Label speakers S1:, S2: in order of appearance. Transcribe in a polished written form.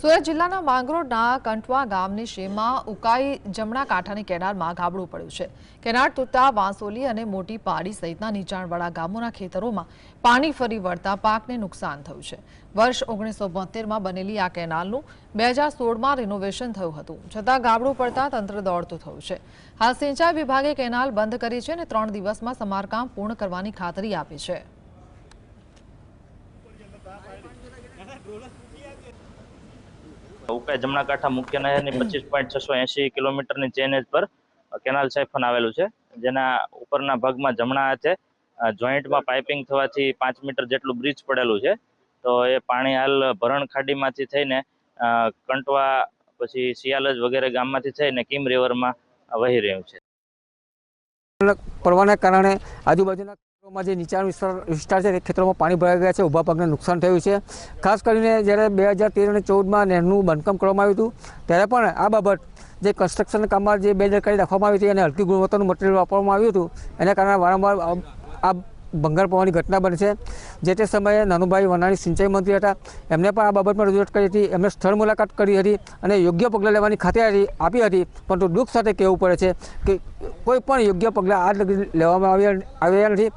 S1: સુરત જિલ્લાના માંગરોળના કંઠવા ગામની શેમાં ઉકાઈ જમણા કાંઠાની કેનાલમાં ગાબડું પડ્યું છે। કેનાલ તૂટતા વાંસોલી અને મોટી પાડી સહિતના નીચાણવાળા ગામોના ખેતરોમાં પાણી ફરી વળતા પાકને નુકસાન થયું છે। વર્ષ 1972માં બનેલી આ કેનાલનું 2016માં રિનોવેશન થયું હતું, છતાં ગાબડું પડતા તંત્ર દોડતું થયું છે। હાલ સિંચાઈ વિભાગે કેનાલ બંધ કરી છે અને 3 દિવસમાં સમારકામ પૂર્ણ કરવાની ખાતરી આપી છે।
S2: ઉકાઈ જમણા કાંઠા મુખ્ય નહેરની 25.680 કિલોમીટરની ચેનેજ પર કેનાલ સાયફન આવેલું છે, જેના ઉપરના ભાગમાં જમણા હાથે જોઈન્ટમાં પાઇપિંગ થવાથી 5 મીટર જેટલું બ્રિજ પડેલું છે। તો એ પાણી હાલ ભરણ ખાડીમાંથી થઈને કંટવા પછી સિયાલજ વગેરે ગામમાંથી થઈને કિમ રિવરમાં વહી રહ્યું છે।
S3: પડવાના કારણે આજુબાજુના ખેતરોમાં જે નીચાણ વિસ્તાર છે તે ખેતરોમાં પાણી ભરાઈ ગયા છે, ઊભા પાકને નુકસાન થયું છે। ખાસ કરીને જ્યારે 2013 અને 2014માં નહેરનું બાંધકામ કરવામાં આવ્યું હતું ત્યારે પણ આ બાબત જે કન્સ્ટ્રક્શન કામમાં જે બેદરકારી રાખવામાં આવી હતી અને હલકી ગુણવત્તાનું મટીરિયલ વાપરવામાં આવ્યું હતું એના કારણે વારંવાર આ ભંગાર પડવાની ઘટના બની છે। જે તે સમયે નાનુભાઈ વનાણી સિંચાઈ મંત્રી હતા, એમને પણ આ બાબતમાં રજૂઆત કરી હતી, એમણે સ્થળ મુલાકાત કરી હતી અને યોગ્ય પગલાં લેવાની ખાતરી આપી હતી, પરંતુ દુઃખ સાથે કહેવું પડે છે કે કોઈ પણ યોગ્ય પગલાં આજ લગી લેવામાં આવ્યા નથી।